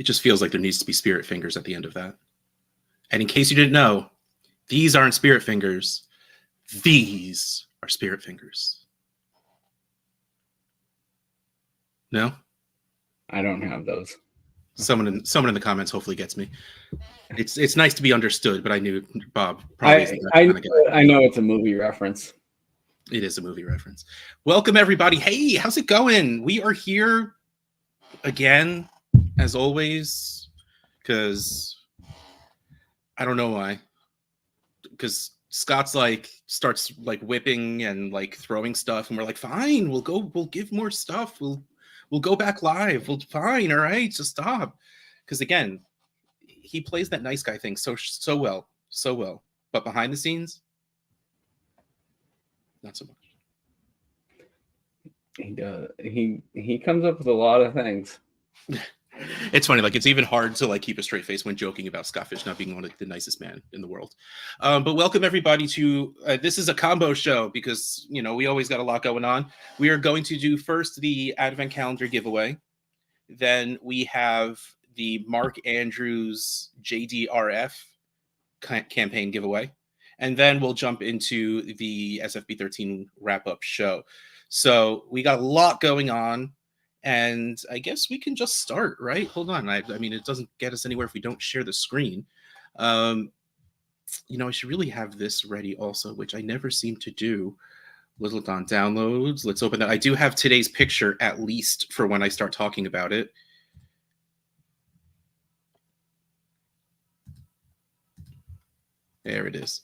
just feels like there needs to be spirit fingers at the end of that. And in case you didn't know, these aren't spirit fingers. These are spirit fingers. No? I don't have those. Someone in the comments hopefully gets me. It's nice to be understood, but I knew Bob probably. I know it's a movie reference. It is a movie reference. Welcome everybody. Hey, how's it going? We are here again, as always, because I don't know why. Because Scott's starts whipping and throwing stuff, and we're like, fine, we'll give more stuff. We'll go back live. Fine, all right, just stop. Because again, he plays that nice guy thing so well. But behind the scenes, not so much. He does. He comes up with a lot of things. It's funny, it's even hard to keep a straight face when joking about Scott Fish not being one of the nicest man in the world. But welcome everybody to this is a combo show because we always got a lot going on. We are going to do first the Advent Calendar giveaway, then we have the Mark Andrews JDRF campaign giveaway, and then we'll jump into the SFB13 wrap-up show. So we got a lot going on. And I guess we can just start, right? Hold on. I mean, it doesn't get us anywhere if we don't share the screen. I should really have this ready also, which I never seem to do. Let's look on downloads. Let's open that. I do have today's picture, at least, for when I start talking about it. There it is.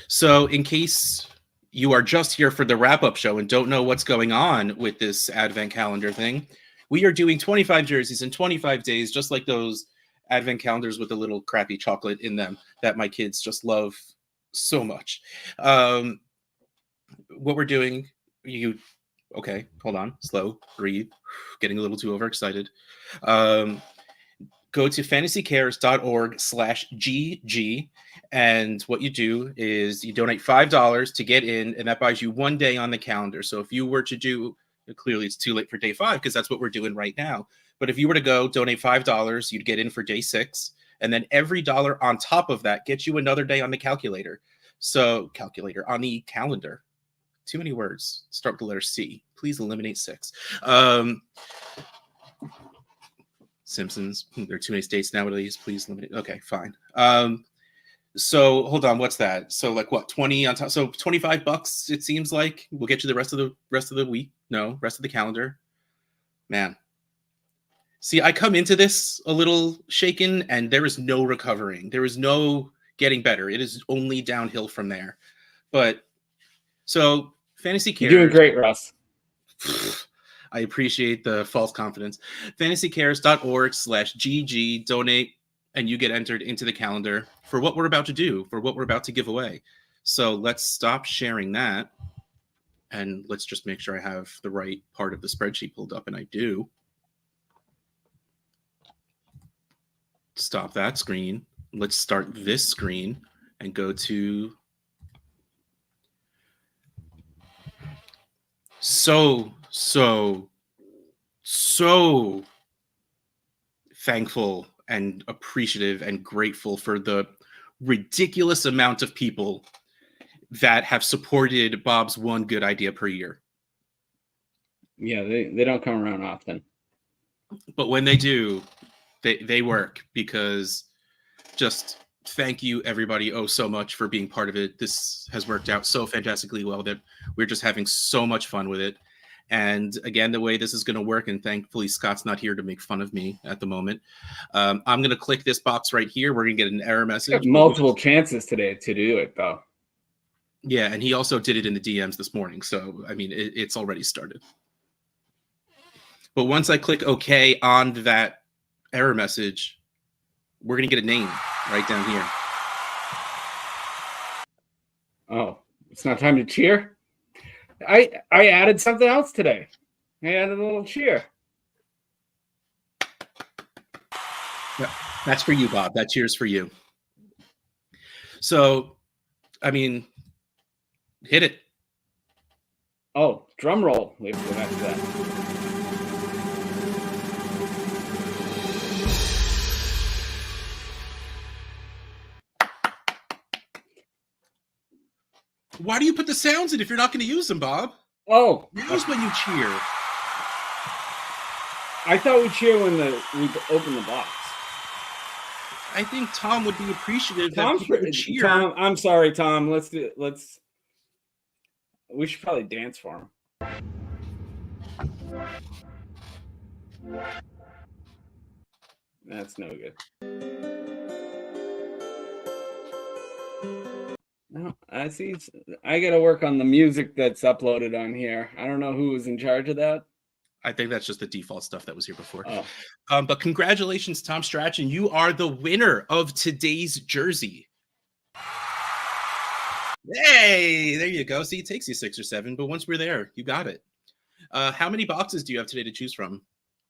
So in case you are just here for the wrap-up show and don't know what's going on with this Advent Calendar thing, we are doing 25 jerseys in 25 days, just like those Advent calendars with a little crappy chocolate in them that my kids just love so much. What we're doing, okay, hold on, slow, breathe, getting a little too overexcited. Go to fantasycares.org/GG, and what you do is you donate $5 to get in, and that buys you 1 day on the calendar. So if you were to do, clearly it's too late for day 5 because that's what we're doing right now. But if you were to go donate $5, you'd get in for day 6. And then every dollar on top of that gets you another day on the calculator. So on the calendar. Too many words. Start with the letter C. Please eliminate 6. Simpsons. There are too many states nowadays. Please eliminate. Okay, fine. So hold on, what's that? So what, 20 on top? So $25 it seems like we'll get you the rest of the week. No, rest of the calendar. Man. See, I come into this a little shaken and there is no recovering. There is no getting better. It is only downhill from there. But so Fantasy Cares. You're doing great, Russ. I appreciate the false confidence. fantasycares.org/GG, donate, and you get entered into the calendar for what we're about to do, for what we're about to give away. So let's stop sharing that. And let's just make sure I have the right part of the spreadsheet pulled up, and I do. Stop that screen. Let's start this screen and go to... So thankful and appreciative and grateful for the ridiculous amount of people that have supported Bob's one good idea per year. Yeah, they don't come around often. But when they do, they work, because just thank you everybody so much for being part of it. This has worked out so fantastically well that we're just having so much fun with it. And again, the way this is going to work, and thankfully Scott's not here to make fun of me at the moment, I'm going to click this box right here. We're going to get an error message. You have multiple chances today to do it, though. Yeah, and he also did it in the DMs this morning. So, I mean, it's already started. But once I click OK on that error message, we're going to get a name right down here. Oh, it's not time to cheer? I added something else today. I added a little cheer. Yeah, that's for you, Bob. That cheer's for you. So, I mean, hit it. Oh, drum roll. We have to go back to that. Why do you put the sounds in if you're not going to use them, Bob? Oh, Now's when you cheer. I thought we'd cheer when we open the box. I think Tom would be appreciative Tom's that people would cheer. Tom, I'm sorry, Tom. We should probably dance for him. That's no good. No, I see. I got to work on the music that's uploaded on here. I don't know who was in charge of that. I think that's just the default stuff that was here before. Oh. But congratulations, Tom Strachan. You are the winner of today's jersey. Hey, there you go. See, it takes you 6 or 7, but once we're there, you got it. How many boxes do you have today to choose from?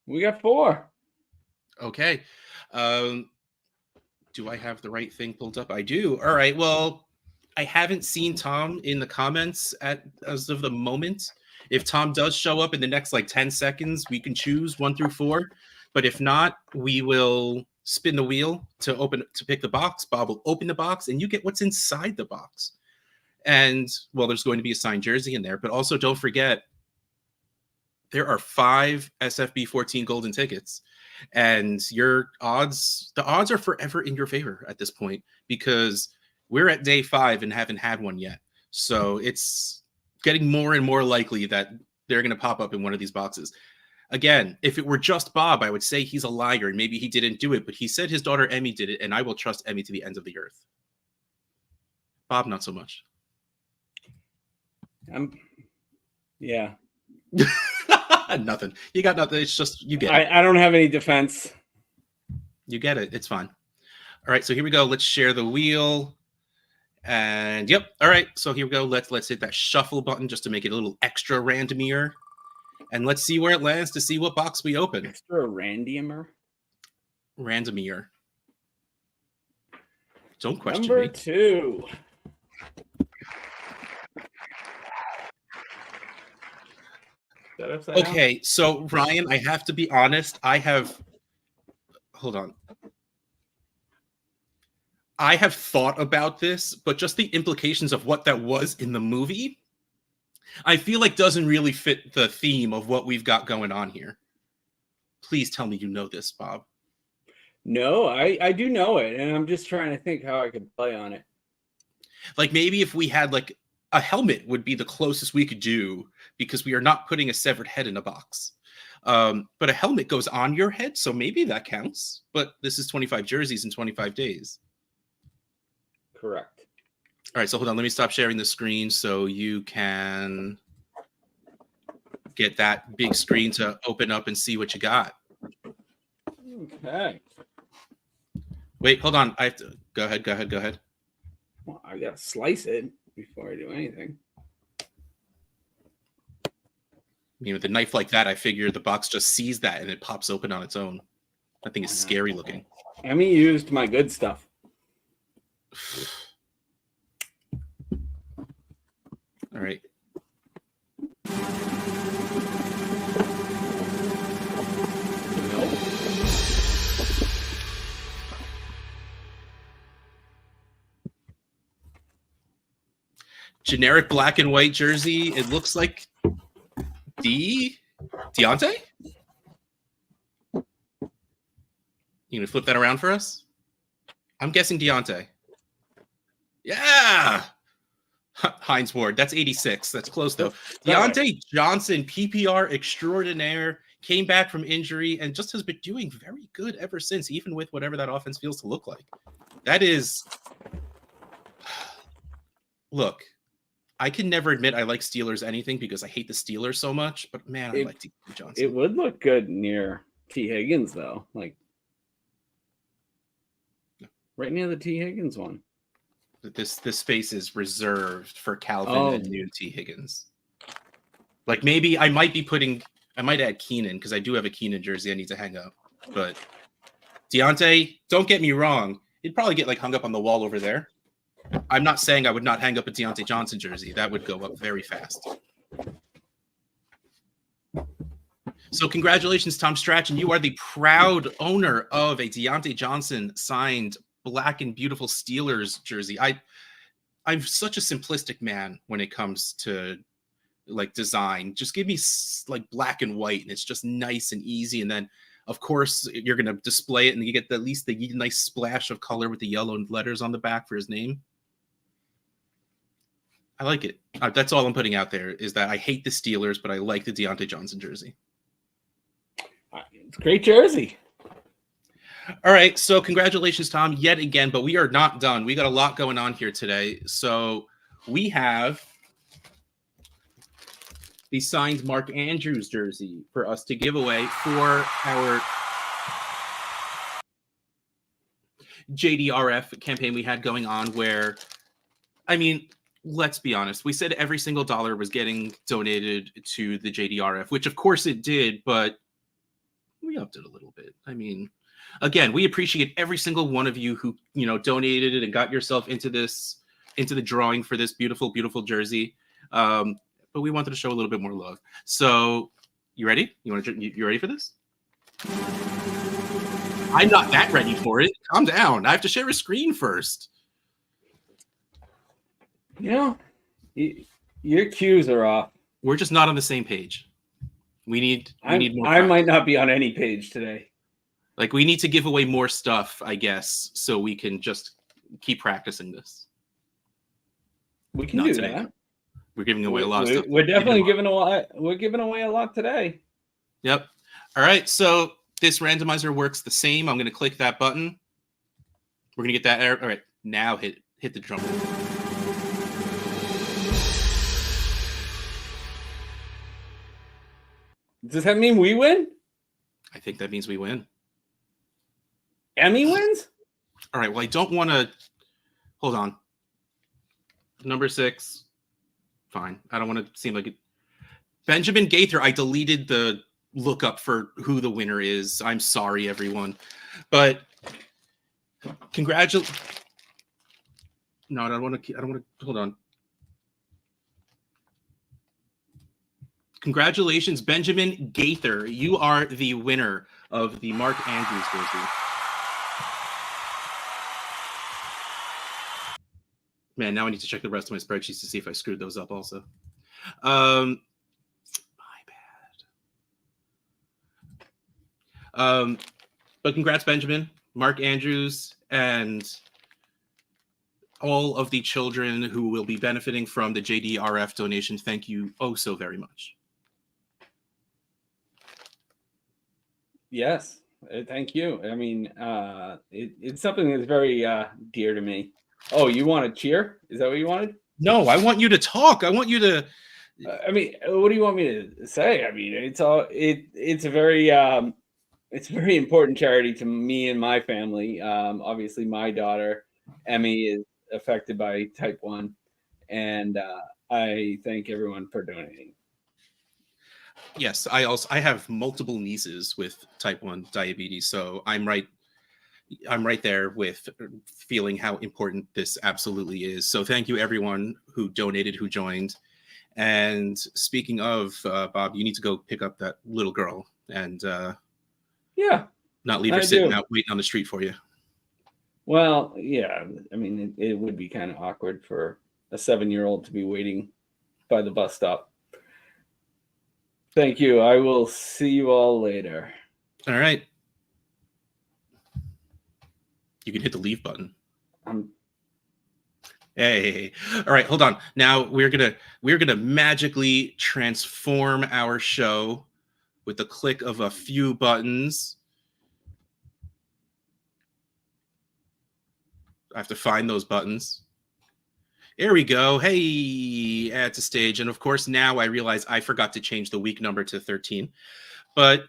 We got 4. Okay. Do I have the right thing pulled up? I do. All right. Well, I haven't seen Tom in the comments as of the moment. If Tom does show up in the next like 10 seconds, we can choose 1 through 4. But if not, we will spin the wheel to pick the box. Bob will open the box and you get what's inside the box. And well, there's going to be a signed jersey in there, but also don't forget there are 5 SFB 14 golden tickets, and the odds are forever in your favor at this point because we're at day 5 and haven't had one yet. So it's getting more and more likely that they're going to pop up in one of these boxes. Again, if it were just Bob, I would say he's a liar and maybe he didn't do it, but he said his daughter Emmy did it, and I will trust Emmy to the ends of the earth. Bob, not so much. Yeah. Nothing. You got nothing. It's just you get it. I don't have any defense. You get it. It's fine. All right, so here we go. Let's share the wheel. And yep. All right, so here we go. Let's hit that shuffle button just to make it a little extra randomier. And let's see where it lands to see what box we open. Extra randomier. Don't question Number me. 2. Okay, so Ryan, I have to be honest. Hold on. I have thought about this, but just the implications of what that was in the movie, I feel like doesn't really fit the theme of what we've got going on here. Please tell me you know this, Bob. No, I do know it, and I'm just trying to think how I could play on it. Like maybe if we had like a helmet would be the closest we could do because we are not putting a severed head in a box. But a helmet goes on your head, so maybe that counts. But this is 25 jerseys in 25 days. Correct. All right, so hold on. Let me stop sharing the screen so you can get that big screen to open up and see what you got. Okay. Wait, hold on. I have to go ahead. Well, I gotta slice it before I do anything. With a knife like that, I figure the box just sees that and it pops open on its own. That thing is scary looking. Emmy used my good stuff. All right. Generic black and white jersey. It looks like Deontay? You gonna flip that around for us? I'm guessing Deontay. Yeah. Heinz Ward. That's 86. That's close though. Deontay Johnson, PPR extraordinaire, came back from injury and just has been doing very good ever since, even with whatever that offense feels to look like. That is. Look, I can never admit I like Steelers anything because I hate the Steelers so much, but man, I like Deontay Johnson. It would look good near T. Higgins though, like right near the T. Higgins one. This space is reserved for Calvin and new T. Higgins. Like maybe I might add Keenan because I do have a Keenan jersey I need to hang up. But Deontay, don't get me wrong, he'd probably get like hung up on the wall over there. I'm not saying I would not hang up a Deontay Johnson jersey. That would go up very fast. So congratulations, Tom Strachan. You are the proud owner of a Deontay Johnson signed black and beautiful Steelers jersey. I'm such a simplistic man when it comes to like design. Just give me like black and white, and it's just nice and easy. And then, of course, you're gonna display it, and you get at least the nice splash of color with the yellow letters on the back for his name. I like it. That's all I'm putting out there, is that I hate the Steelers, but I like the Deontay Johnson jersey. It's a great jersey. All right, so congratulations, Tom, yet again, but we are not done. We got a lot going on here today. So we have the signed Mark Andrews jersey for us to give away for our JDRF campaign we had going on, where, I mean, let's be honest, we said every single dollar was getting donated to the JDRF, which of course it did, but we upped it a little bit. I mean, again, we appreciate every single one of you who, you know, donated it and got yourself into the drawing for this beautiful, beautiful jersey. But we wanted to show a little bit more love. So, you ready? You ready for this? I'm not that ready for it. Calm down. I have to share a screen first. You know, your cues are off. We're just not on the same page. We need more. I might not be on any page today. Like, we need to give away more stuff, I guess, so we can just keep practicing this. We can Not do today. that. We're giving away a lot of stuff. We're definitely giving away. We're giving away a lot today. Yep. All right. So this randomizer works the same. I'm going to click that button. We're going to get that error. All right. Now hit the drum roll. Does that mean we win? I think that means we win. Emmy wins? All right. Well, I don't want to. Hold on. Number 6. Fine. I don't want to seem like it. Benjamin Gaither. I deleted the lookup for who the winner is. I'm sorry, everyone. But congratulations. No, I don't want to. Hold on. Congratulations, Benjamin Gaither. You are the winner of the Mark Andrews jersey. Man, now I need to check the rest of my spreadsheets to see if I screwed those up also. My bad. But congrats, Benjamin, Mark Andrews, and all of the children who will be benefiting from the JDRF donation. Thank you oh so very much. Yes, thank you. I mean, it's something that's very dear to me. Oh, you want to cheer? Is that what you wanted? No, I want you to talk. I want you to. I mean, what do you want me to say? I mean, it's a very important charity to me and my family. Obviously, my daughter Emmy is affected by type 1, and I thank everyone for donating. Yes, I have multiple nieces with type 1 diabetes, so I'm right there with feeling how important this absolutely is. So thank you everyone who donated, who joined. And speaking of, Bob, you need to go pick up that little girl and not leave her sitting out waiting on the street for you. Well, yeah, I mean, it would be kind of awkward for a 7-year-old to be waiting by the bus stop. Thank you. I will see you all later. All right. You can hit the leave button. Hey. All right, hold on. Now we're gonna magically transform our show with the click of a few buttons. I have to find those buttons. There we go. Hey, add to stage. And of course, now I realize I forgot to change the week number to 13. But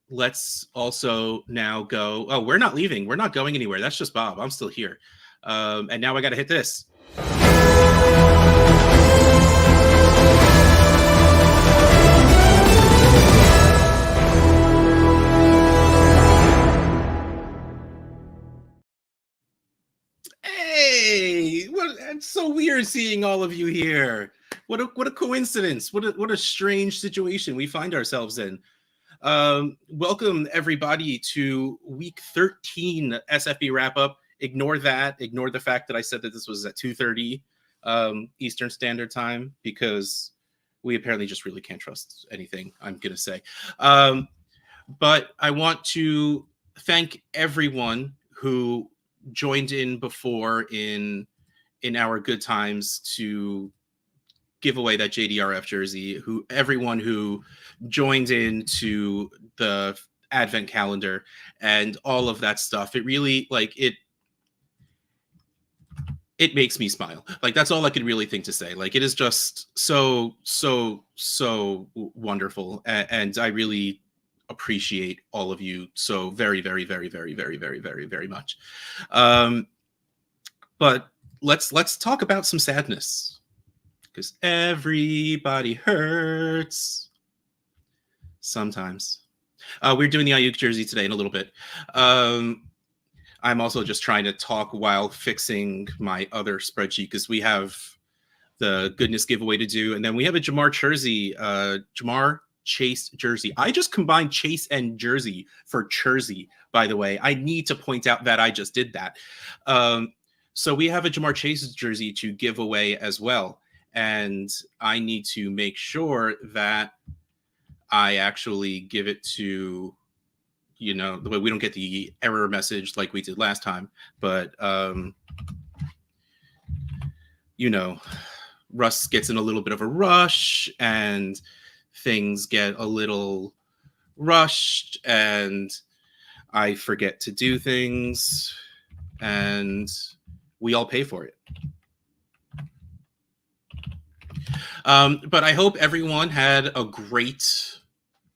let's also now go. Oh, we're not leaving. We're not going anywhere. That's just Bob. I'm still here. And now I got to hit this. Hey, it's so weird seeing all of you here. What a coincidence. What a strange situation we find ourselves in. Welcome everybody to week 13 SFB wrap up. ignore that. Ignore the fact that I said that this was at 2:30 Eastern Standard Time, because we apparently just really can't trust anything I'm going to say. But I want to thank everyone who joined in before in our good times to give away that JDRF jersey, everyone who joined into the advent calendar and all of that stuff. It really, like, it makes me smile. Like, that's all I could really think to say. Like, it is just so wonderful, and I really appreciate all of you so very, very, very, very, very, very, very, very much. But let's talk about some sadness, because everybody hurts sometimes. We're doing the Ayuk jersey today in a little bit. I'm also just trying to talk while fixing my other spreadsheet, because we have the goodness giveaway to do, and then we have a Ja'Marr Chase jersey. I just combined Chase and jersey for Jersey, by the way. I need to point out that I just did that. So we have a Ja'Marr Chase jersey to give away as well. And I need to make sure that I actually give it to, the way we don't get the error message like we did last time. But, Russ gets in a little bit of a rush and things get a little rushed and I forget to do things and we all pay for it. But I hope everyone had a great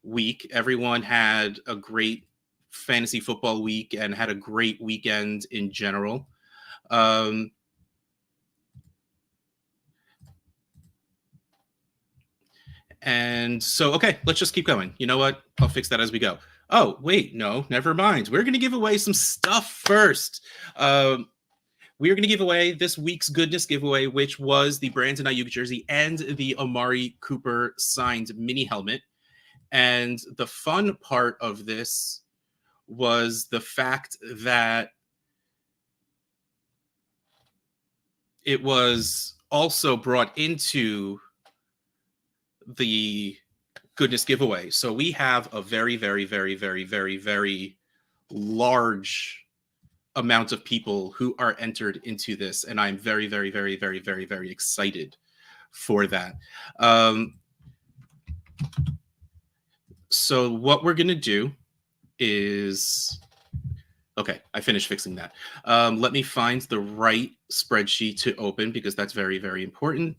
week. Everyone had a great fantasy football week and had a great weekend in general. And so, okay, let's just keep going. You know what? I'll fix that as we go. Oh, wait, no, never mind. We're going to give away some stuff first. We are going to give away this week's goodness giveaway, which was the Brandon Ayuk jersey and the Amari Cooper signed mini helmet. And the fun part of this was the fact that it was also brought into the goodness giveaway. So we have a very, very, very, very, very, very large amount of people who are entered into this, and I'm very, very, very, very, very, very excited for that. So what we're gonna do is, okay, I finished fixing that. Let me find the right spreadsheet to open, because that's very, very important.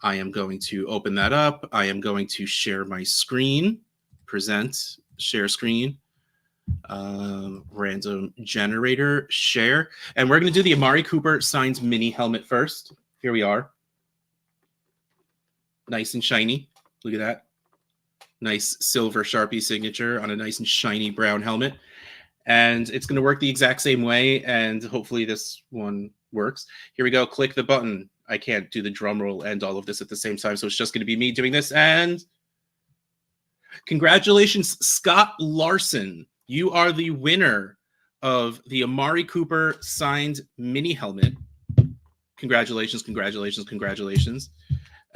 I am going to open that up. I am going to share my screen, present, share screen, random generator, share. And we're going to do the Amari Cooper signed mini helmet first. Here we are. Nice and shiny. Look at that. Nice silver Sharpie signature on a nice and shiny brown helmet. And it's going to work the exact same way. And hopefully this one works. Here we go. Click the button. I can't do the drum roll and all of this at the same time, so it's just going to be me doing this. And congratulations, Scott Larson. You are the winner of the Amari Cooper signed mini helmet. Congratulations, congratulations, congratulations.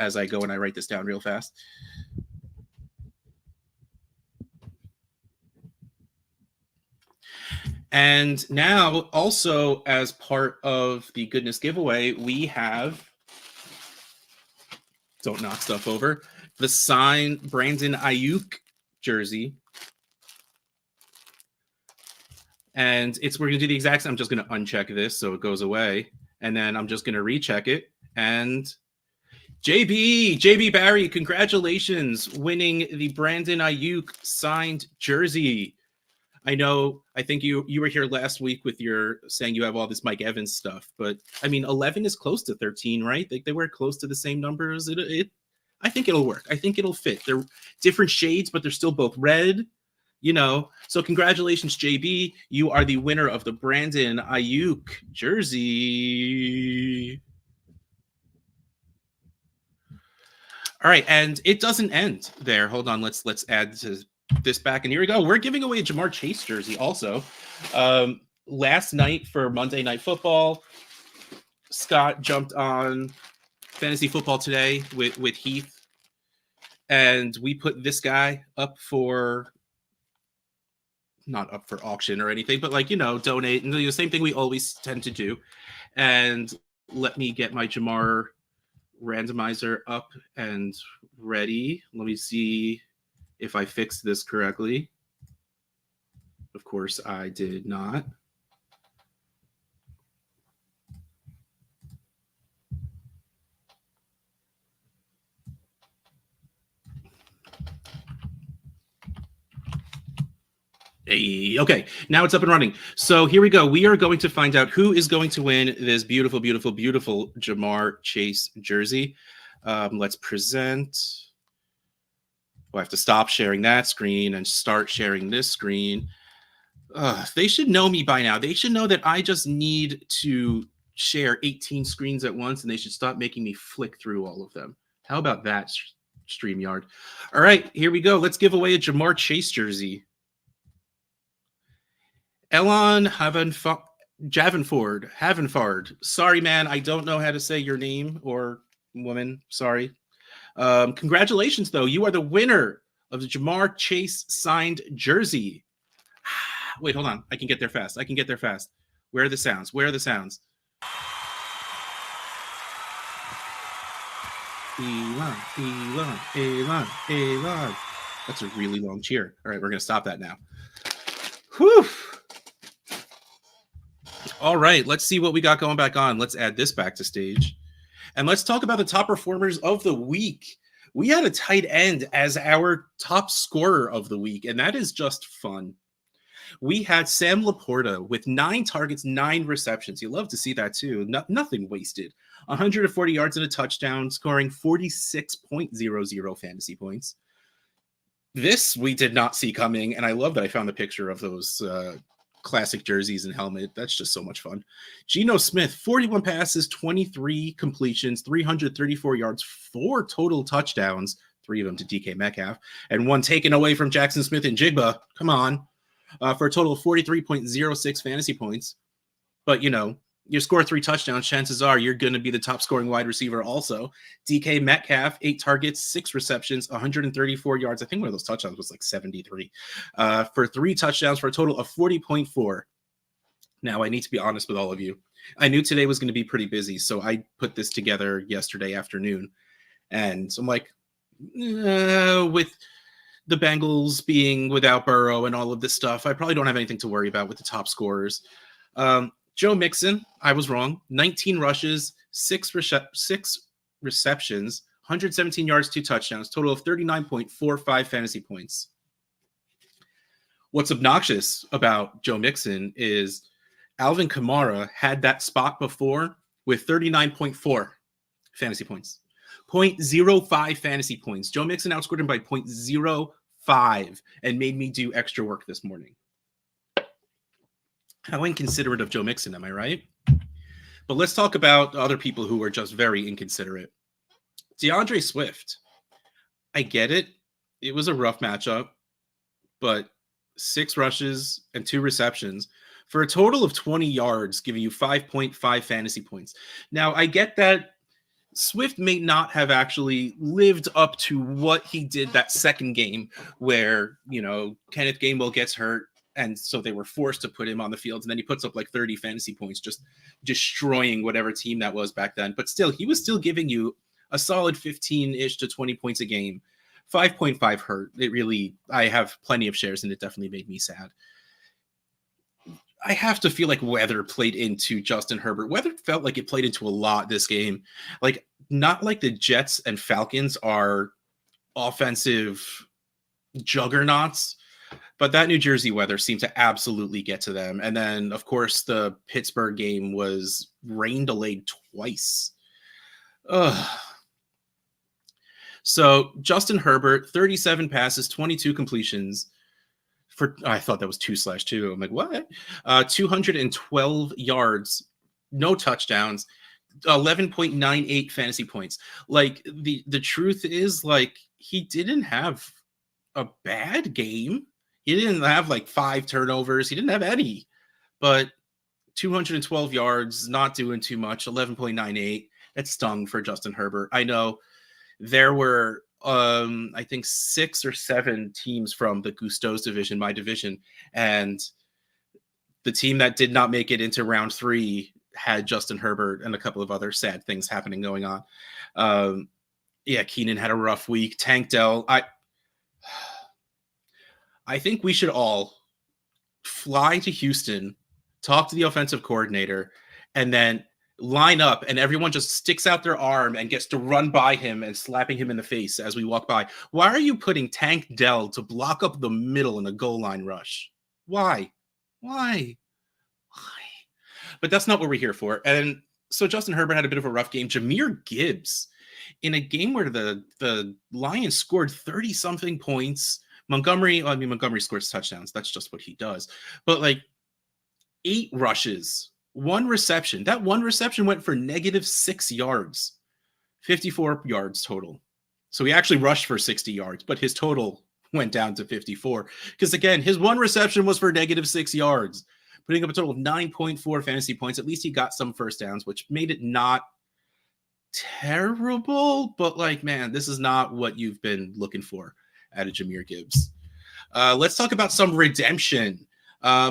As I go and I write this down real fast. And now, also as part of the goodness giveaway, we have, don't knock stuff over, the signed Brandon Ayuk jersey. And we're going to do the exact same. I'm just going to uncheck this so it goes away. And then I'm just going to recheck it. And JB Barry, congratulations, winning the Brandon Ayuk signed jersey. I think you were here last week with your saying you have all this Mike Evans stuff, but I mean, 11 is close to 13, right? They were close to the same numbers. I think it'll work. I think it'll fit. They're different shades, but they're still both red, So congratulations, JB. You are the winner of the Brandon Ayuk jersey. All right, and it doesn't end there. Hold on, let's add to this back, and here we go. We're giving away a Ja'Marr Chase jersey also. last night for Monday Night Football, Scott jumped on Fantasy Football Today with Heath, and we put this guy up for, not up for auction or anything, but like, donate, and the same thing we always tend to do. And let me get my Jamar randomizer up and ready. Let me see if I fixed this correctly. Of course, I did not. Hey, okay, now it's up and running. So here we go. We are going to find out who is going to win this beautiful, beautiful, beautiful Ja'Marr Chase jersey. Let's present. I have to stop sharing that screen and start sharing this screen. They should know me by now. They should know that I just need to share 18 screens at once, and they should stop making me flick through all of them. How about that, StreamYard? All right, here we go. Let's give away a Ja'Marr Chase jersey. Elon Havenford. Sorry, man. I don't know how to say your name, or woman. Sorry. Congratulations, though. You are the winner of the Ja'Marr Chase signed jersey. Wait, hold on. I can get there fast. Where are the sounds? Elon. That's a really long cheer. All right, we're going to stop that now. Whew. All right, let's see what we got going back on. Let's add this back to stage. And let's talk about the top performers of the week. We had a tight end as our top scorer of the week, and that is just fun. We had Sam Laporta with 9 targets, 9 receptions. You love to see that too. Nothing wasted. 140 yards and a touchdown, scoring 46.00 fantasy points. This we did not see coming, and I love that I found the picture of those classic jerseys and helmet. That's just so much fun. Geno Smith, 41 passes, 23 completions, 334 yards, 4 total touchdowns, 3 of them to DK Metcalf, and 1 taken away from Jackson Smith and Jigba. Come on. For a total of 43.06 fantasy points. But, you score 3 touchdowns, chances are you're going to be the top scoring wide receiver also. DK Metcalf, 8 targets, 6 receptions, 134 yards. I think one of those touchdowns was like 73. For 3 touchdowns for a total of 40.4. Now, I need to be honest with all of you. I knew today was going to be pretty busy, so I put this together yesterday afternoon. And so I'm like, with the Bengals being without Burrow and all of this stuff, I probably don't have anything to worry about with the top scorers. Joe Mixon, I was wrong. 19 rushes, 6 receptions, 117 yards, 2 touchdowns, total of 39.45 fantasy points. What's obnoxious about Joe Mixon is Alvin Kamara had that spot before with 39.4 fantasy points. 0.05 fantasy points. Joe Mixon outscored him by 0.05 and made me do extra work this morning. How inconsiderate of Joe Mixon, am I right? But let's talk about other people who are just very inconsiderate. DeAndre Swift. I get it. It was a rough matchup, but 6 rushes and 2 receptions for a total of 20 yards, giving you 5.5 fantasy points. Now, I get that Swift may not have actually lived up to what he did that second game where, Kenneth Gainwell gets hurt, and so they were forced to put him on the field, and then he puts up like 30 fantasy points, just destroying whatever team that was back then. But still, he was still giving you a solid 15-ish to 20 points a game. 5.5 hurt. I have plenty of shares, and it definitely made me sad. I have to feel like weather played into Justin Herbert. Weather felt like it played into a lot this game. Like, not like the Jets and Falcons are offensive juggernauts, but that New Jersey weather seemed to absolutely get to them. And then, of course, the Pittsburgh game was rain delayed twice. Ugh. So Justin Herbert, 37 passes, 22 completions. I thought that was 2/2. I'm like, what? 212 yards, no touchdowns, 11.98 fantasy points. Like, the truth is, like, he didn't have a bad game. He didn't have like 5 turnovers. He didn't have any. but 212 yards, not doing too much, 11.98. That stung for Justin Herbert. I know there were, I think 6 or 7 teams from the Gustos division, my division, and the team that did not make it into round 3 had Justin Herbert and a couple of other sad things happening going on. Yeah, Keenan had a rough week. Tank Dell, I think we should all fly to Houston, talk to the offensive coordinator, and then line up, and everyone just sticks out their arm and gets to run by him and slapping him in the face as we walk by. Why are you putting Tank Dell to block up the middle in a goal line rush? Why? But that's not what we're here for. And so Justin Herbert had a bit of a rough game. Jahmyr Gibbs, in a game where the Lions scored 30-something points. Montgomery scores touchdowns. That's just what he does. But like 8 rushes, 1 reception. That 1 reception went for -6 yards, 54 yards total. So he actually rushed for 60 yards, but his total went down to 54. Because again, his 1 reception was for -6 yards, putting up a total of 9.4 fantasy points. At least he got some first downs, which made it not terrible. But like, man, this is not what you've been looking for out of Jahmyr Gibbs. Let's talk about some redemption.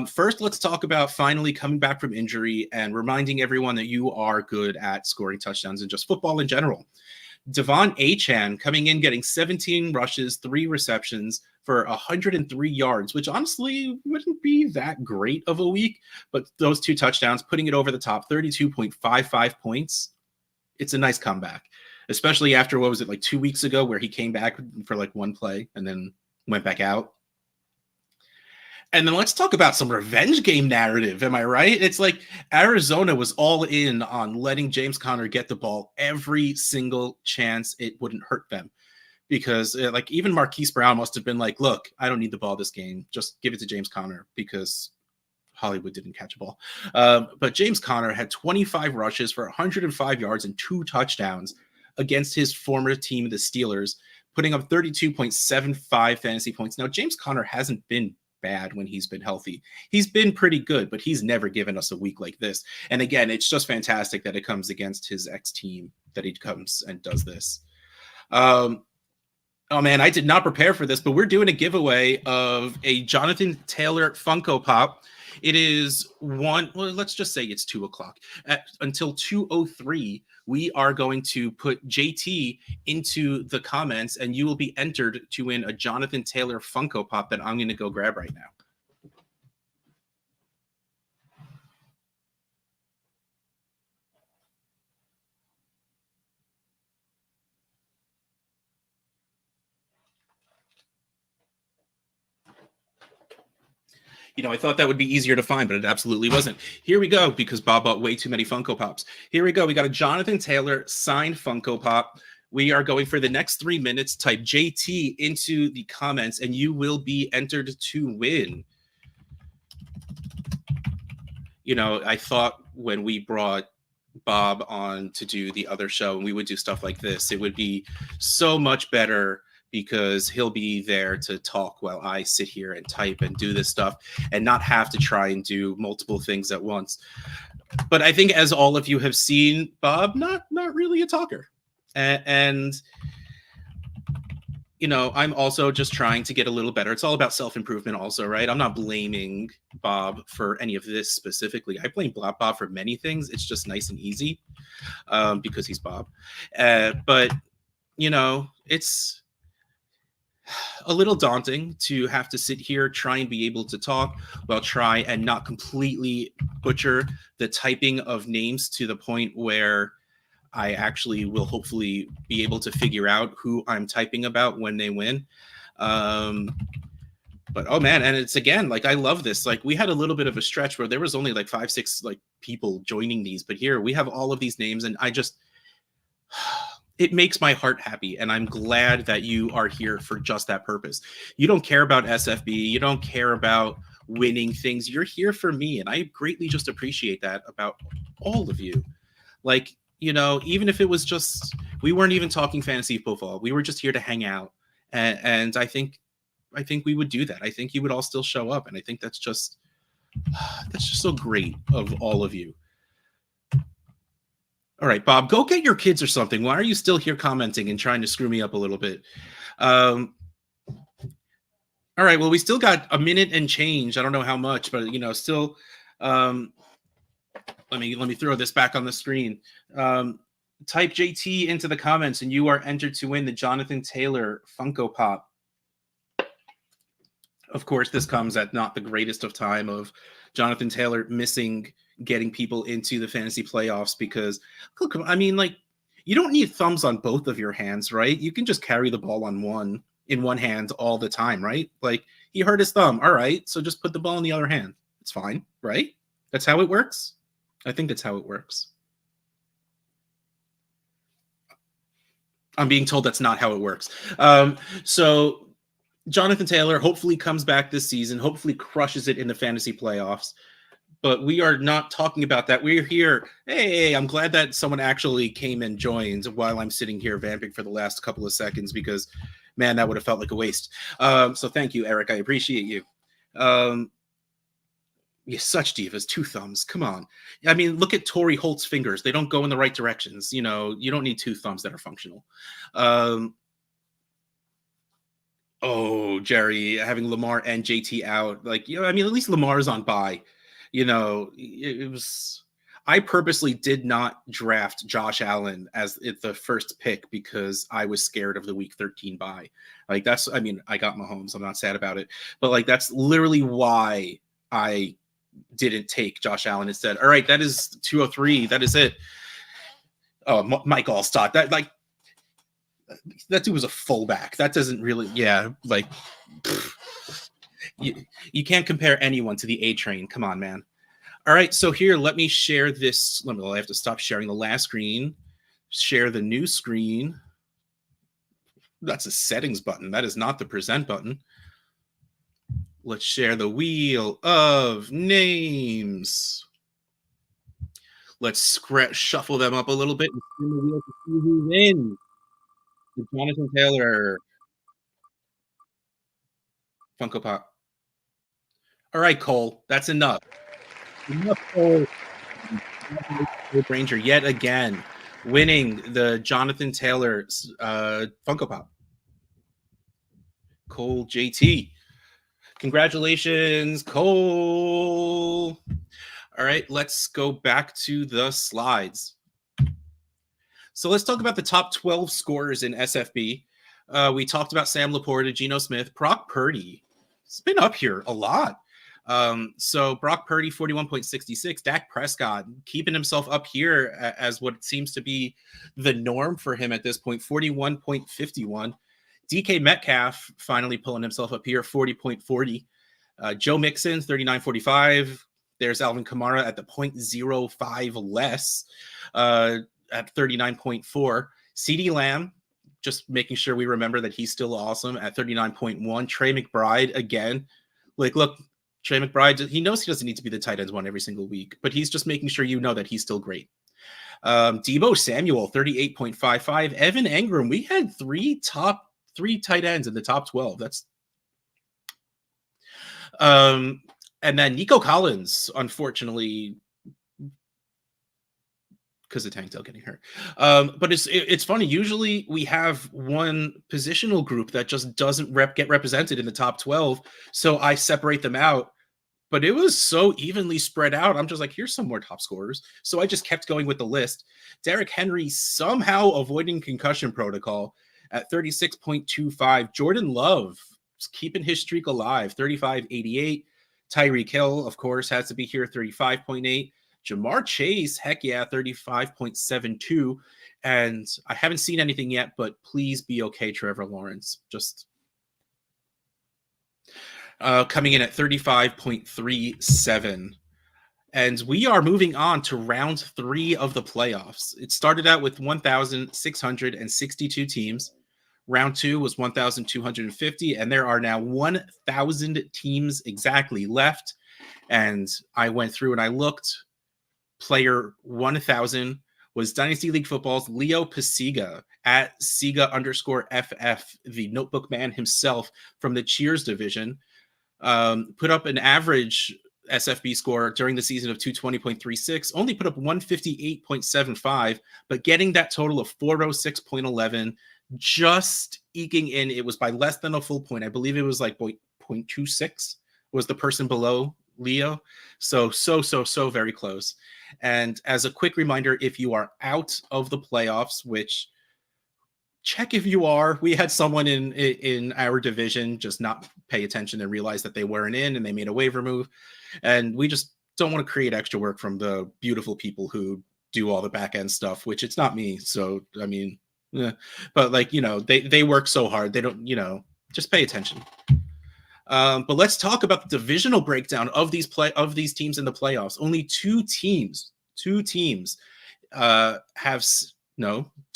First, let's talk about finally coming back from injury and reminding everyone that you are good at scoring touchdowns and just football in general. Devon Achane coming in, getting 17 rushes, 3 receptions for 103 yards, which honestly wouldn't be that great of a week, but those 2 touchdowns, putting it over the top, 32.55 points. It's a nice comeback, especially after, what was it, like 2 weeks ago, where he came back for like 1 play and then went back out. And then let's talk about some revenge game narrative. Am I right? It's like Arizona was all in on letting James Conner get the ball every single chance it wouldn't hurt them. Because like even Marquise Brown must have been like, look, I don't need the ball this game. Just give it to James Conner, because Hollywood didn't catch a ball. But James Conner had 25 rushes for 105 yards and 2 touchdowns against his former team, the Steelers, putting up 32.75 fantasy points. Now, James Conner hasn't been bad when he's been healthy. He's been pretty good, but he's never given us a week like this. And again, it's just fantastic that it comes against his ex-team that he comes and does this. Oh man, I did not prepare for this, but we're doing a giveaway of a Jonathan Taylor Funko Pop. It is let's just say it's 2:00. Until 2:03, we are going to put JT into the comments, and you will be entered to win a Jonathan Taylor Funko Pop that I'm going to go grab right now. I thought that would be easier to find, but it absolutely wasn't. Here we go, because Bob bought way too many Funko Pops. Here we go. We got a Jonathan Taylor signed Funko Pop. We are going for the next 3 minutes. Type JT into the comments, and you will be entered to win. I thought when we brought Bob on to do the other show and we would do stuff like this, it would be so much better, because he'll be there to talk while I sit here and type and do this stuff and not have to try and do multiple things at once. But I think, as all of you have seen, Bob, not really a talker. And I'm also just trying to get a little better. It's all about self-improvement also, right? I'm not blaming Bob for any of this specifically. I blame Bob for many things. It's just nice and easy because he's Bob. But, it's a little daunting to have to sit here, try and be able to talk while try and not completely butcher the typing of names to the point where I actually will hopefully be able to figure out who I'm typing about when they win. But oh man, and it's, again, like, I love this. Like, we had a little bit of a stretch where there was only like 5-6 like people joining these, but here we have all of these names, and it makes my heart happy, and I'm glad that you are here for just that purpose. You don't care about SFB, you don't care about winning things. You're here for me, and I greatly just appreciate that about all of you. Like, even if it was just, we weren't even talking fantasy football, we were just here to hang out, and I think we would do that. I think you would all still show up, and I think that's just That's just so great of all of you. All right, Bob, go get your kids or something. Why are you still here commenting and trying to screw me up a little bit? All right, well, we still got a minute and change. I don't know how much, but still. Let me throw this back on the screen. Type JT into the comments, and you are entered to win the Jonathan Taylor Funko Pop. Of course, this comes at not the greatest of time of Jonathan Taylor missing getting people into the fantasy playoffs because, look, I mean, like, you don't need thumbs on both of your hands, right? You can just carry the ball in one hand all the time, right? Like, he hurt his thumb. All right, so just put the ball in the other hand. It's fine, right? That's how it works. I think that's how it works. I'm being told that's not how it works. So Jonathan Taylor hopefully comes back this season, hopefully crushes it in the fantasy playoffs. But we are not talking about that. We're here. Hey, I'm glad that someone actually came and joined while I'm sitting here vamping for the last couple of seconds because, man, that would have felt like a waste. So thank you, Eric. I appreciate you. Yeah, such divas, 2 thumbs. Come on. I mean, look at Torrey Holt's fingers. They don't go in the right directions. You don't need 2 thumbs that are functional. Oh, Jerry, having Lamar and JT out. Like, I mean, at least Lamar's on bye. It was. I purposely did not draft Josh Allen as the first pick because I was scared of the week 13 bye. Like, I mean, I got Mahomes. I'm not sad about it. But, like, that's literally why I didn't take Josh Allen instead. All right, that is 203. That is it. Oh, Mike Allstott. That dude was a fullback. That doesn't really, like, you can't compare anyone to the A Train. Come on, man. All right, so here, let me share this. I have to stop sharing the last screen. Share the new screen. That's a settings button. That is not the present button. Let's share the wheel of names. Let's shuffle them up a little bit and spin the wheel to see who wins. The Jonathan Taylor Funko Pop. All right, Cole, that's enough. Enough, Cole. Ranger yet again winning the Jonathan Taylor Funko Pop. Cole JT. Congratulations, Cole. All right, let's go back to the slides. So let's talk about the top 12 scorers in SFB. We talked about Sam Laporta, Geno Smith, Brock Purdy. It's been up here a lot. So Brock Purdy, 41.66. Dak Prescott keeping himself up here as what seems to be the norm for him at this point, 41.51. DK Metcalf finally pulling himself up here, 40.40. Joe Mixon, 39.45. There's Alvin Kamara at the 0.05 less at 39.4. CeeDee Lamb, just making sure we remember that he's still awesome at 39.1. Trey McBride, again, like, look, Trey McBride, he knows he doesn't need to be the tight ends one every single week, but he's just making sure you know that he's still great. Deebo Samuel, 38.55. Evan Engram, we had three tight ends in the top 12. That's and then Nico Collins, unfortunately, because of Tank Dell getting hurt. But it's funny. Usually we have one positional group that just doesn't get represented in the top 12. So I separate them out. But it was so evenly spread out. I'm just like, here's some more top scorers. So I just kept going with the list. Derrick Henry somehow avoiding concussion protocol at 36.25. Jordan Love keeping his streak alive, 35.88. Tyreek Hill, of course, has to be here, 35.8. Jamar Chase, heck yeah, 35.72. And I haven't seen anything yet, but please be okay, Trevor Lawrence. Just coming in at 35.37. And we are moving on to round 3 of the playoffs. It started out with 1,662 teams. Round 2 was 1,250, and there are now 1,000 teams exactly left. And I went through and I looked. Player 1,000 was Dynasty League Football's Leo Pasiga at Siga_FF, the notebook man himself from the Cheers division. Put up an average SFB score during the season of 220.36, only put up 158.75, but getting that total of 406.11, just eking in. It was by less than a full point. I believe it was like 0.26 was the person below Leo. So very close. And as a quick reminder, if you are out of the playoffs, which check if you are, we had someone in our division just not pay attention and realize that they weren't in, and they made a waiver move. And we just don't want to create extra work from the beautiful people who do all the back end stuff, which it's not me. So, I mean, but like, they work so hard. They don't, just pay attention. But let's talk about the divisional breakdown of these teams in the playoffs. Only two divisions. Two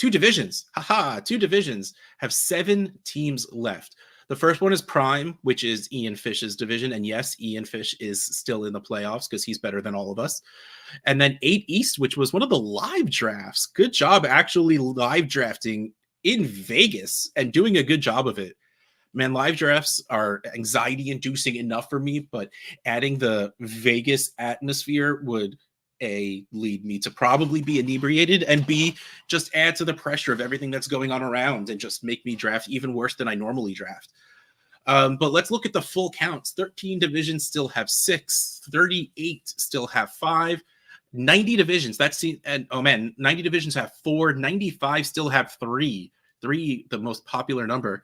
divisions have 7 teams left. The first one is Prime, which is Ian Fish's division. And yes, Ian Fish is still in the playoffs because he's better than all of us. And then 8 East, which was one of the live drafts. Good job actually live drafting in Vegas and doing a good job of it. Man, live drafts are anxiety-inducing enough for me, but adding the Vegas atmosphere would lead me to probably be inebriated, and B, just add to the pressure of everything that's going on around and just make me draft even worse than I normally draft. But let's look at the full counts. 13 divisions still have 6, 38 still have 5, 90 divisions. 90 divisions have 4, 95 still have 3, the most popular number.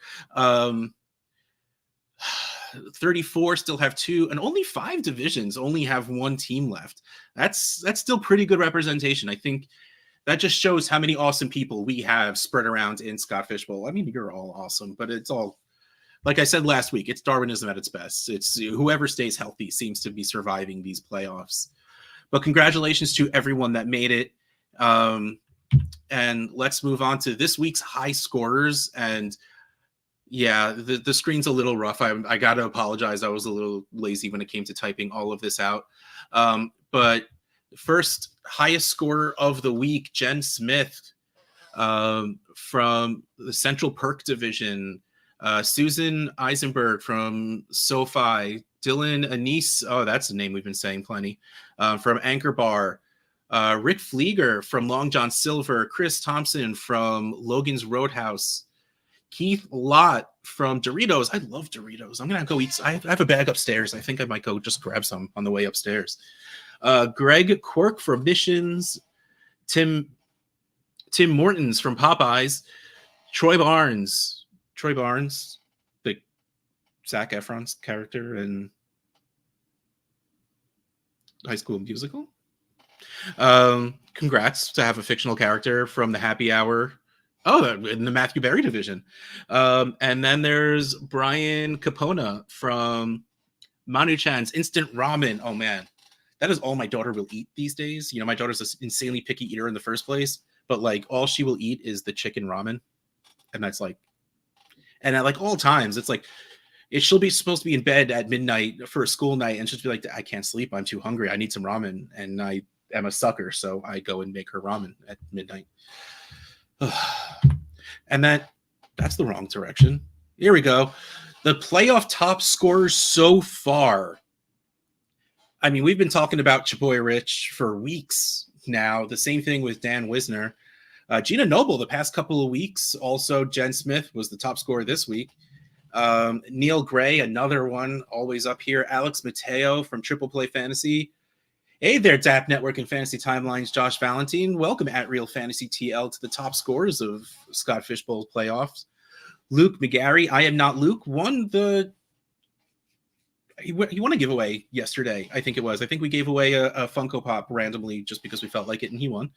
34 still have 2, and only 5 divisions only have 1 team left. That's still pretty good representation. I think that just shows how many awesome people we have spread around in Scott Fish Bowl. I mean, you're all awesome, but it's all, like I said last week, it's Darwinism at its best. It's whoever stays healthy seems to be surviving these playoffs. But congratulations to everyone that made it. And let's move on to this week's high scorers. And yeah, the screen's a little rough. I got to apologize. I was a little lazy when it came to typing all of this out. But first, highest scorer of the week, Jen Smith from the Central Perk Division. Susan Eisenberg from SoFi. Dylan Anise, oh, that's a name we've been saying plenty, from Anchor Bar. Rick Flieger from Long John Silver. Chris Thompson from Logan's Roadhouse. Keith Lott from Doritos. I love Doritos. I'm going to go eat. I have a bag upstairs. I think I might go just grab some on the way upstairs. Greg Quirk from Missions. Tim Mortons from Popeyes. Troy Barnes, the Zac Efron's character in High School Musical. Congrats to have a fictional character from the Happy Hour. Oh, in the Matthew Berry division. And then there's Brian Capona from Manu-chan's Instant Ramen. Oh, man. That is all my daughter will eat these days. My daughter's an insanely picky eater in the first place, but like all she will eat is the chicken ramen. And that's like, and at like all times, it's like, she'll be supposed to be in bed at midnight for a school night and she'll be like, I can't sleep. I'm too hungry. I need some ramen. And I am a sucker. So I go and make her ramen at midnight. And that's the wrong direction. Here we go. The playoff top scorers so far. I mean, we've been talking about Chaboy Rich for weeks now. The same thing with Dan Wisner. Gina Noble the past couple of weeks. Also, Jen Smith was the top scorer this week. Neil Gray, another one, always up here. Alex Mateo from Triple Play Fantasy. Hey there, DAP Network and Fantasy Timelines, Josh Valentine. Welcome at Real Fantasy TL to the top scorers of Scott Fish Bowl playoffs. Luke McGarry, I am not Luke, won he won a giveaway yesterday, I think it was. I think we gave away a Funko Pop randomly just because we felt like it, and he won.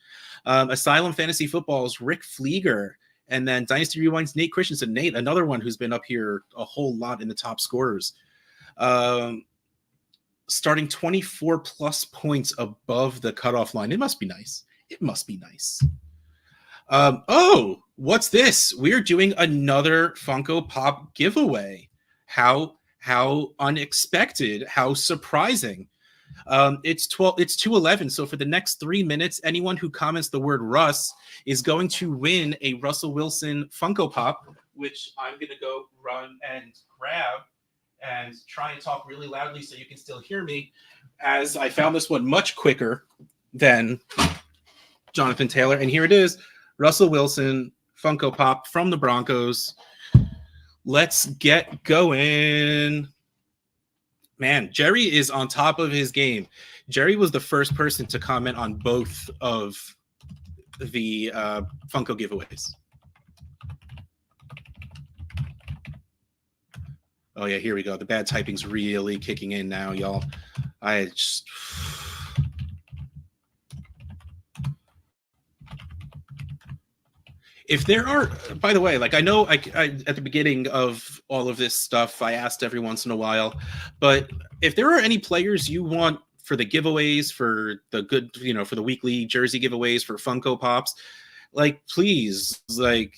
Asylum Fantasy Football's Rick Flieger. And then Dynasty Rewind's Nate Christensen. Nate, another one who's been up here a whole lot in the top scorers. Starting 24 plus points above the cutoff line. It must be nice. Oh, what's this? We're doing another Funko Pop giveaway. How unexpected, how surprising. It's 2:11. So for the next 3 minutes, anyone who comments the word Russ is going to win a Russell Wilson Funko Pop, which I'm going to go run and grab and try and talk really loudly so you can still hear me, as I found this one much quicker than Jonathan Taylor. And here it is, Russell Wilson Funko Pop from the Broncos. Let's get going. Man, Jerry is on top of his game. Jerry was the first person to comment on both of the Funko giveaways. Oh yeah, here we go. The bad typing's really kicking in now, y'all. I just... If there are, by the way, like I know I at the beginning of all of this stuff, I asked every once in a while, but if there are any players you want for the giveaways, for the good, you know, for the weekly jersey giveaways, for Funko Pops, like, please, like,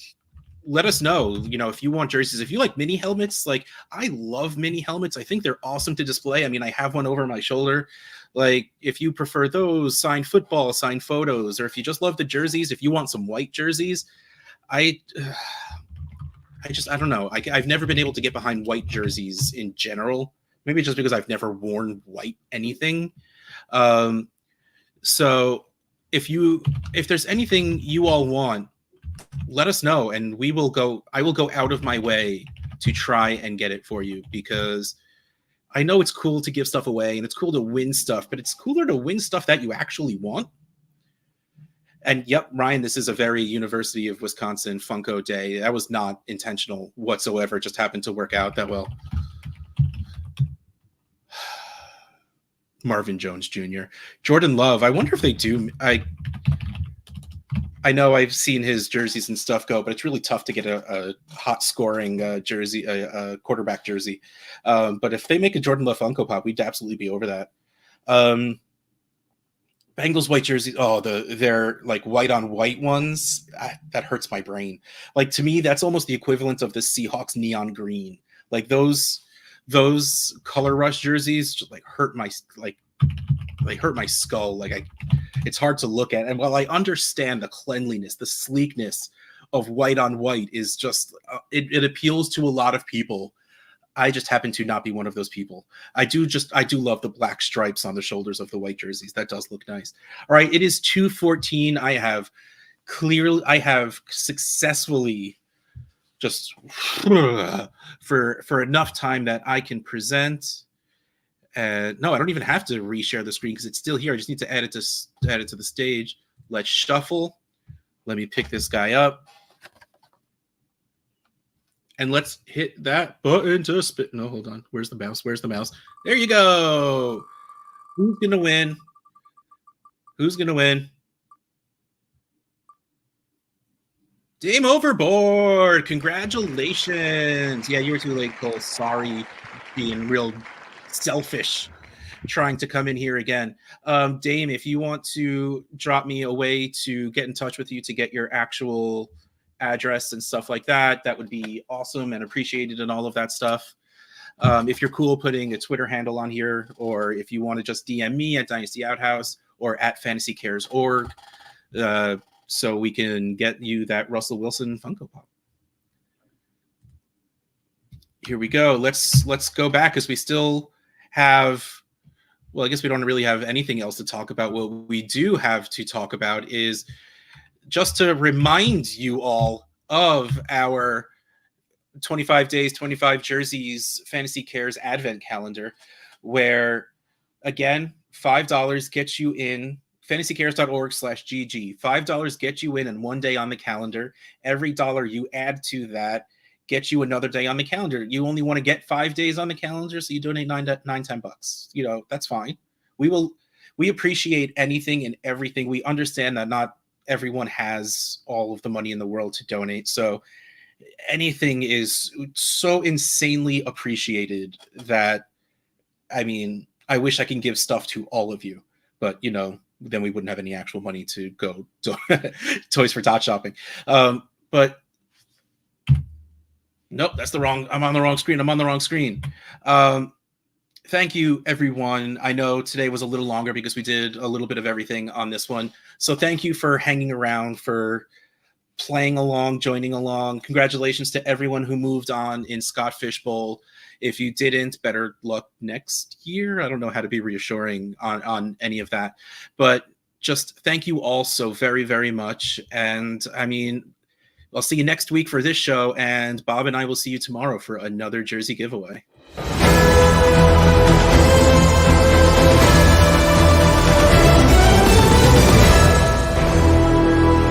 let us know, you know, if you want jerseys, if you like mini helmets. Like, I love mini helmets. I think they're awesome to display. I mean, I have one over my shoulder. Like, if you prefer those, signed football, signed photos, or if you just love the jerseys, if you want some white jerseys, I don't know. I've never been able to get behind white jerseys in general. Maybe just because I've never worn white anything. So if there's anything you all want, let us know, and I will go out of my way to try and get it for you, because I know it's cool to give stuff away and it's cool to win stuff, but it's cooler to win stuff that you actually want. And yep, Ryan, this is a very University of Wisconsin Funko day. That was not intentional whatsoever. It just happened to work out that well. Marvin Jones Jr. Jordan Love. I wonder if they do. I know I've seen his jerseys and stuff go, but it's really tough to get a hot scoring jersey, a quarterback jersey. But if they make a Jordan Love Funko Pop, we'd absolutely be over that. Bengals white jerseys. Oh, they're like white on white ones. That hurts my brain. Like, to me, that's almost the equivalent of the Seahawks neon green. Like those color rush jerseys just like hurt my skull. Like, it's hard to look at. And while I understand the cleanliness, the sleekness of white on white is just it appeals to a lot of people. I just happen to not be one of those people. I do love the black stripes on the shoulders of the white jerseys. That does look nice. All right, it is 2:14. I have successfully just for enough time that I can present. No, I don't even have to reshare the screen because it's still here. I just need to add it to the stage. Let's shuffle. Let me pick this guy up. And let's hit that button to spit. No, hold on. Where's the mouse? Where's the mouse? There you go. Who's going to win? Who's going to win? Dame Overboard. Congratulations. Yeah, you were too late, Cole. Sorry, being real selfish, trying to come in here again. Dame, if you want to drop me a way to get in touch with you to get your actual address and stuff like that, that would be awesome and appreciated and all of that stuff. If you're cool putting a Twitter handle on here, or if you want to just DM me at Dynasty Outhouse or at FantasyCares.org, so we can get you that Russell Wilson Funko Pop. Here we go. Let's go back, because we still have, well, I guess we don't really have anything else to talk about. What we do have to talk about is just to remind you all of our 25 days, 25 jerseys Fantasy Cares Advent Calendar, where, again, $5 gets you in. FantasyCares.org/GG. $5 gets you in one day on the calendar. Every dollar you add to that gets you another day on the calendar. You only want to get 5 days on the calendar, so you donate $10. You know, that's fine. We appreciate anything and everything. We understand that not everyone has all of the money in the world to donate, so anything is so insanely appreciated that, I mean, I wish I can give stuff to all of you, but you know, then we wouldn't have any actual money to go to Toys for Tot shopping. But nope, I'm on the wrong screen. Thank you, everyone. I know today was a little longer because we did a little bit of everything on this one. So thank you for hanging around for playing along, joining along. Congratulations to everyone who moved on in Scott Fishbowl. If you didn't, better luck next year. I don't know how to be reassuring on any of that, but just thank you all so very, very much. And I mean, I'll see you next week for this show, and Bob and I will see you tomorrow for another jersey giveaway.